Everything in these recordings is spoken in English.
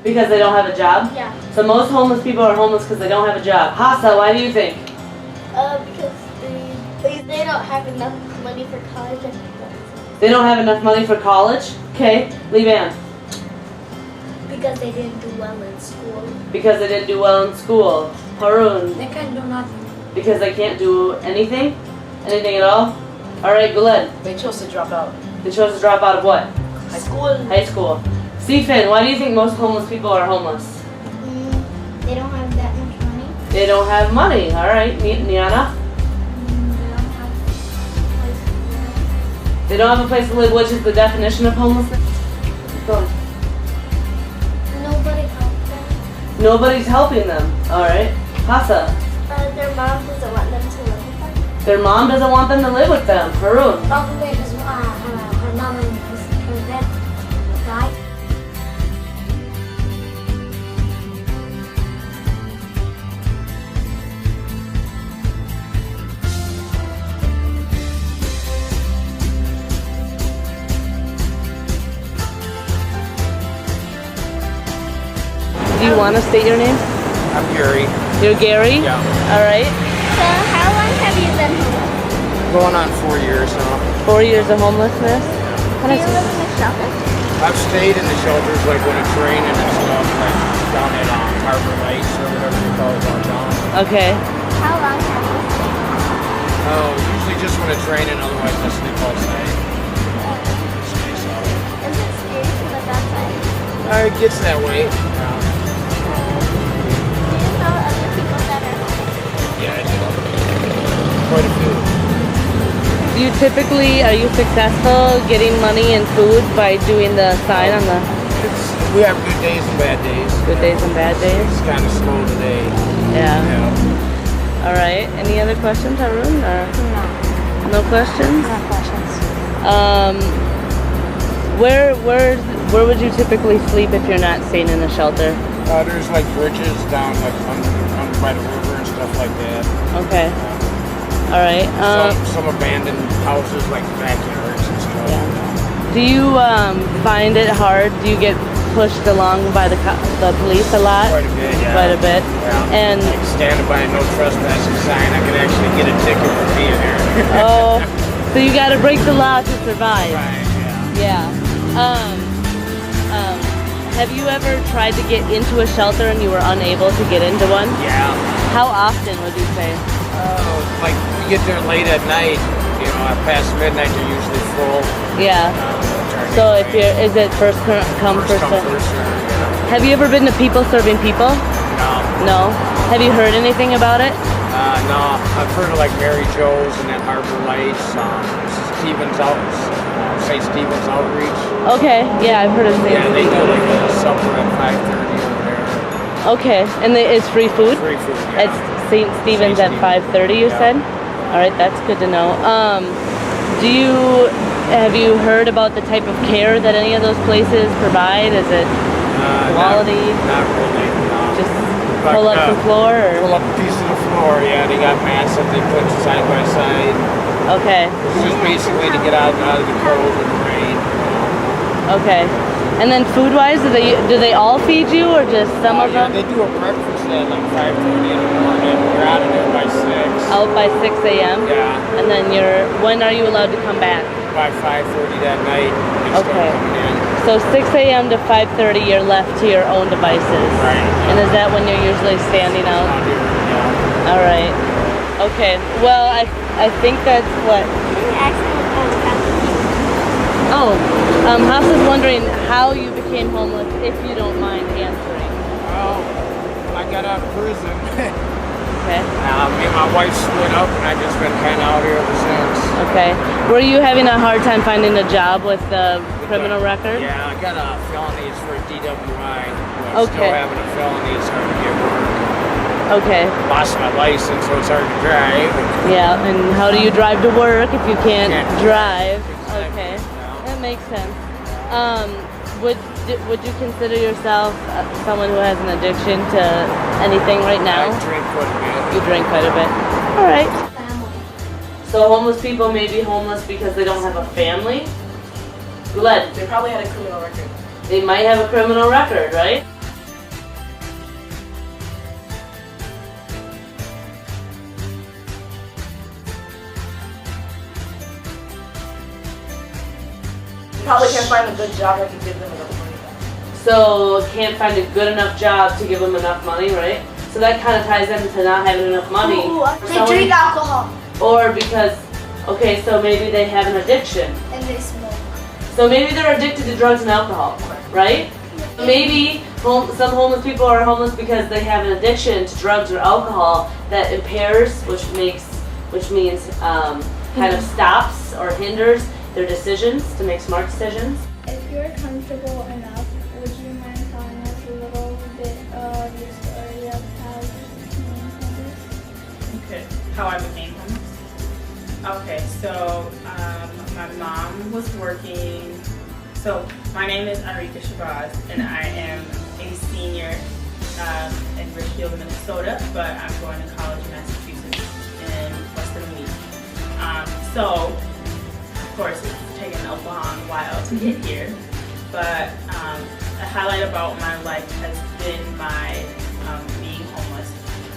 Because they don't have a job? Yeah. So most homeless people are homeless because they don't have a job. Hassa, why do you think? Because they don't have enough money for college. They don't have enough money for college? Okay. Leanne? Because they didn't do well in school. Because they didn't do well in school. Haroon? They can't do nothing. Because they can't do anything? Anything at all? Alright, Glenn. They chose to drop out. They chose to drop out of what? High school. High school. Stephen, why do you think most homeless people are homeless? They don't have that much money. They don't have money. Alright, Niana? They don't have a place to live. They don't have a place to live, which is the definition of homelessness? Go on. Nobody helps them. Nobody's helping them. Alright. Hassa? Their mom doesn't want them to live with them. Their mom doesn't want them to live with them. Haroon? Probably because her mom and her dad died. Do you want to state your name? I'm Gary. You're Gary? Yeah. Alright. So how long have you been homeless? Going on 4 years now. 4 years of homelessness? Do you live in a shelter? I've stayed in the shelters like when it's raining and stuff, like down at Harbor Lights or whatever you call it downtown. Okay. How long have you stayed? Oh, usually just when it's raining, otherwise I sleep outside. Is it scary to live outside? It gets that way. Do you know other people that are homeless? Yeah, I do. Quite a few. Are you successful getting money and food by doing the sign on the We have good days and bad days. good days and bad days? It's kind of slow today. Yeah. Yeah. All right. Any other questions, Haroon? Or No. no questions? No questions. Where would you typically sleep if you're not staying in a shelter? There's like bridges down like under by the river and stuff like that. Okay. All right. Some abandoned houses like backyards and stuff. Yeah. Do you find it hard? Do you get pushed along by the police a lot? Quite a bit, yeah. Quite a bit. Yeah. And like standing by a no trespassing sign, I could actually get a ticket for being there. oh, so you got to break the law to survive. Right, Yeah. yeah. Have you ever tried to get into a shelter and you were unable to get into one? Yeah. How often would you say? Like you get there late at night, you know, past midnight they're usually full. Yeah. So if is it first come, first serve? First serve, yeah. Have you ever been to people serving people? No. No. Have you heard anything about it? No. I've heard of like Mary Jo's and then Harbor Lights, Stevens St. Stephen's Outreach. Okay. Yeah, I've heard of things. Yeah, they do like a supper at 5:30 over there. Okay. And it's free food? Free food, yeah. It's St. Stephen's at 5:30, you said? All right, that's good to know. Have you heard about the type of care that any of those places provide? Is it quality? Not really, no. Just pull up the floor? Or? Pull up a piece of the floor, yeah. They got mats that they put side by side. Okay. It's just basically to get out of the cold and the rain. Okay. And then food-wise, do they all feed you or just some of them? They do a breakfast at like 5:30 in the morning. We're out of there by 6. Out by 6 a.m.? Yeah. And then when are you allowed to come back? By 5:30 that night, they start Okay. coming in. So 6 a.m. to 5:30, you're left to your own devices. Right. And is that when you're usually standing out? Out here, yeah. All right. Okay. Well, I think that's what. Oh, Hassan's wondering how you became homeless, if you don't mind answering. Well, I got out of prison. Okay. Me and my wife split up, and I've just been kind of out here ever since. Okay. Were you having a hard time finding a job with the criminal record? Yeah, I got a felony for DWI. But Okay. Still having a felony, it's hard to get work. Okay. Lost my license, so it's hard to drive. Yeah, and how do you drive to work if you can't drive? Exactly. Okay. No. That makes sense. Would you consider yourself someone who has an addiction to anything right now? I drink quite a bit. You drink quite a bit. All right. So homeless people may be homeless because they don't have a family? Glenn, They probably had a criminal record. they might have a criminal record, right? Probably can't find a good job that can give them enough money. So can't find a good enough job to give them enough money, right? So that kind of ties into not having enough money. They drink alcohol. Or because, okay, so maybe they have an addiction. And they smoke. So maybe they're addicted to drugs and alcohol, right? Maybe some homeless people are homeless because they have an addiction to drugs or alcohol that impairs, which means kind of stops or hinders their decisions to make smart decisions. If you're comfortable enough, would you mind telling us a little bit of your story of how you became homeless? Okay, how I became homeless? Okay, so my mom was working. So my name is Arika Shabazz, and I am a senior in Richfield, Minnesota, but I'm going to college in Massachusetts in less than a week. So, of course, it's taken a long while to get here, but a highlight about my life has been my being homeless.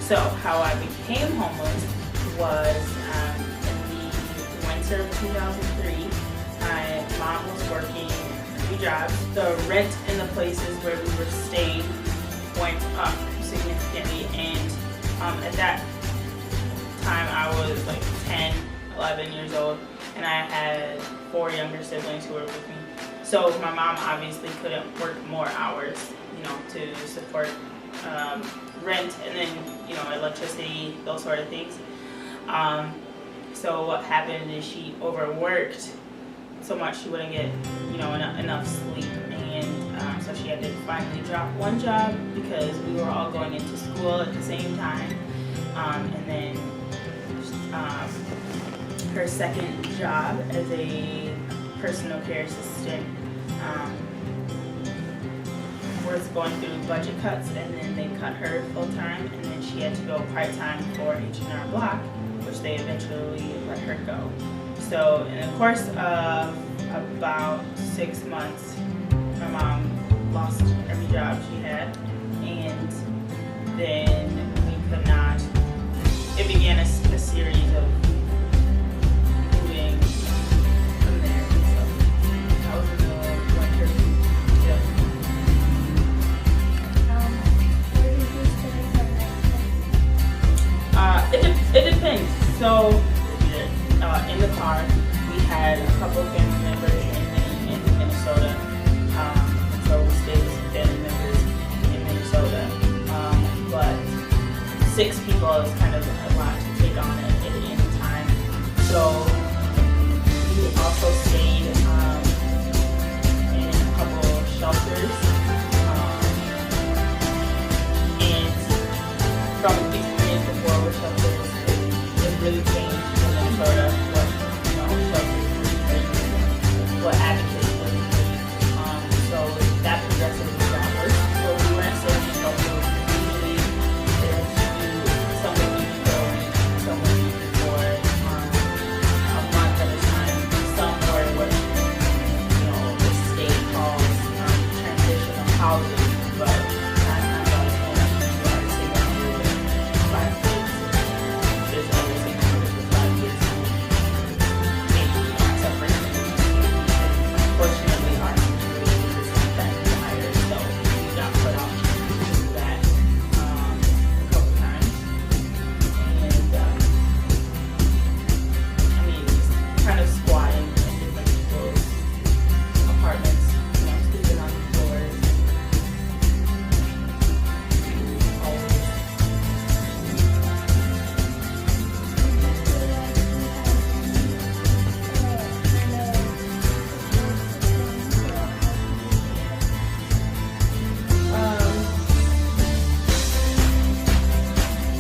So how I became homeless was in the winter of 2003. My mom was working 3 jobs. The rent in the places where we were staying went up significantly, and at that time I was like 10, 11 years old, and I had 4 younger siblings who were with me. So my mom obviously couldn't work more hours, you know, to support rent and then, you know, electricity, those sort of things. So what happened is she overworked so much she wouldn't get, you know, enough sleep, and so she had to finally drop one job because we were all going into school at the same time, and then her second job as a personal care assistant was going through budget cuts, and then they cut her full-time, and then she had to go part-time for H&R Block, which they eventually let her go. So in the course of about 6 months, my mom lost every job she had, and then we could not, it began a series of moving from there. So that was in the winter. Yeah. Where did you stay for next? It depends. So in the car, we had a couple family members in Minnesota. So we stayed with some family members in Minnesota. But 6 people is kind of a lot to take on at any time. So we also stayed in a couple shelters. And from experience before with shelters, it really changed in Minnesota what, you know, shelters, what advocates would do. So that progressively got worse. So we weren't staying in shelters. Usually there's someone you can go in, someone you can for a month at a time. Some were what, you know, the state calls transitional housing, but 9 times out of 10 you are single with 5 kids. There's always single with 5 kids who maybe are suffering. Unfortunately, our situation is that higher, so we got put out to that a couple times. And I mean, just kind of squatting in different people's apartments, you know, sleeping on the floors.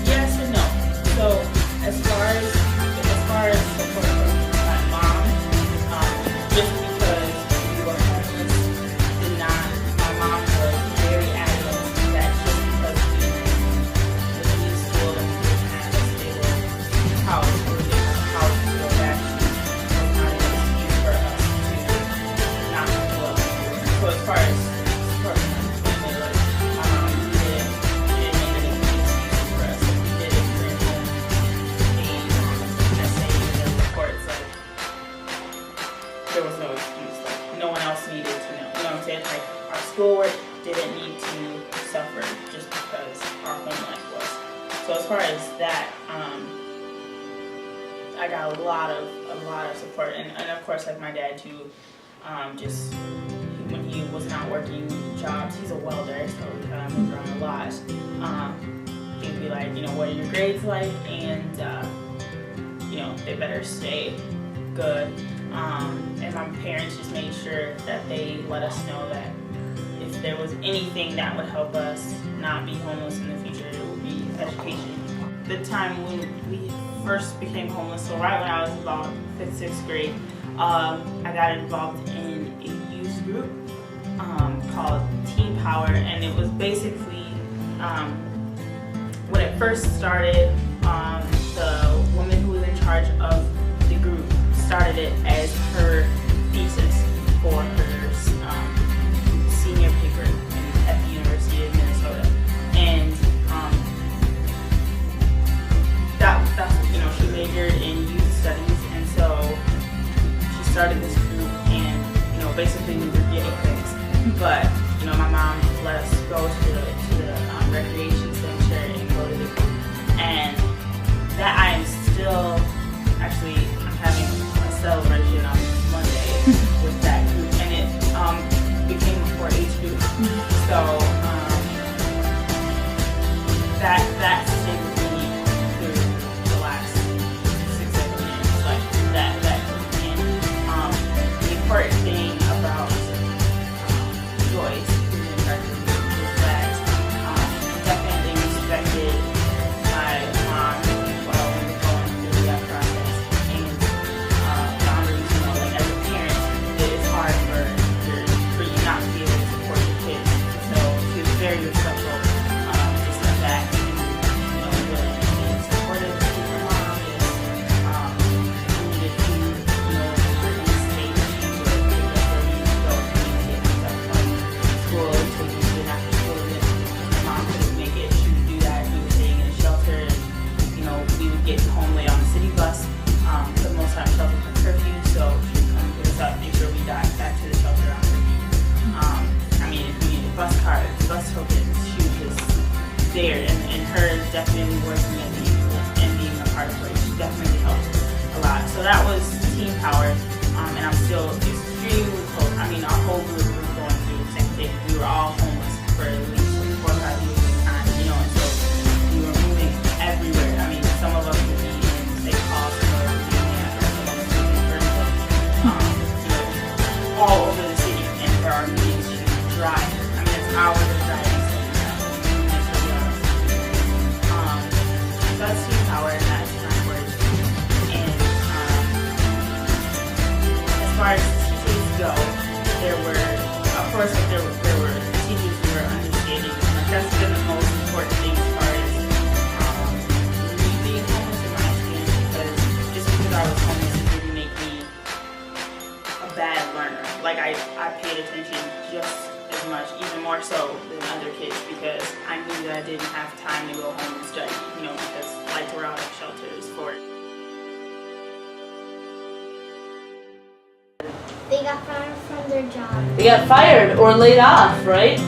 Yes and no. So as far as support from my mom, just because we were homeless did not. My mom was very adamant that just because we would leave school and we didn't have a stable house or we didn't have a house to go back to was not an excuse for us to not do what we do. So as far as support from my family, like my mom didn't make any excuses for us. If we did it, for instance, essay in the reports, like there was no excuse, like no one else needed to know. You know what I'm saying? Like our schoolwork didn't need to suffer just because our home life was. So as far as that, I got a lot of support, and of course, like my dad too. Just when he was not working jobs, he's a welder, so we kind of moved around a lot. He'd be like, you know, what are your grades like, and you know, they better stay good. And my parents just made sure that they let us know that if there was anything that would help us not be homeless in the future, it would be education. The time when we first became homeless, so right when I was about 5th, 6th grade, I got involved in a youth group called Teen Power, and it was basically, when it first started, the woman who was in charge of the group started it as her thesis for her senior paper at the University of Minnesota, and that's, you know, she majored in youth studies, and so she started this group, and, you know, basically we were getting things, but, you know, my mom let us go to the recreation center and go to the group, and that I am still, actually, I'm having a celebration on Monday with that group, and it became a 4-H group, so that stayed with me through the last 6-7 years, like that group. And the important thing about Joyce, who's in charge of the group, is that definitely respected my mom while we were going through that process, and boundaries. You know, like as a parent, it is hard for you not to be able to support your kids. So she was very respectful, just like that, and, you know, willing to be supportive to her mom. Needed to, you know, for any state, she would pick up where we need to go to get stuff from school to get after school. And mom couldn't make it, she would do that. We were staying in a shelter, and, you know, we would get home late on the city bus. But most times shelter had curfew, so she would come pick us up, make sure we got back to the shelter on curfew. I mean, if we needed bus cards, bus tokens, she was just there, and her definitely working and being a part of it, she definitely helped a lot. So that was Teen Power, and I'm still extremely close. I mean, our whole group was going through the same thing. We were all homeless for at least 4 or 5 years at a time, you know, and so we were moving everywhere. I mean, some of us would be in St. Paul, some of us would be in Minneapolis, some of us would be in Burnley, you know, all over the city, and there are meetings to drive. I mean, it's hours of driving. That's Teen Power, and that's my word. And as far as teachers go, there were, of course, there were teachers who were understanding. Like, that's been the most important thing as far as me being homeless, in my experience, because just because I was homeless, it didn't make me a bad learner. Like, I paid attention just as much, even more so than other kids, because I knew that I didn't have time to go home and study, you know, because lights were out at shelters for it. They got fired from their job. They got fired or laid off, right?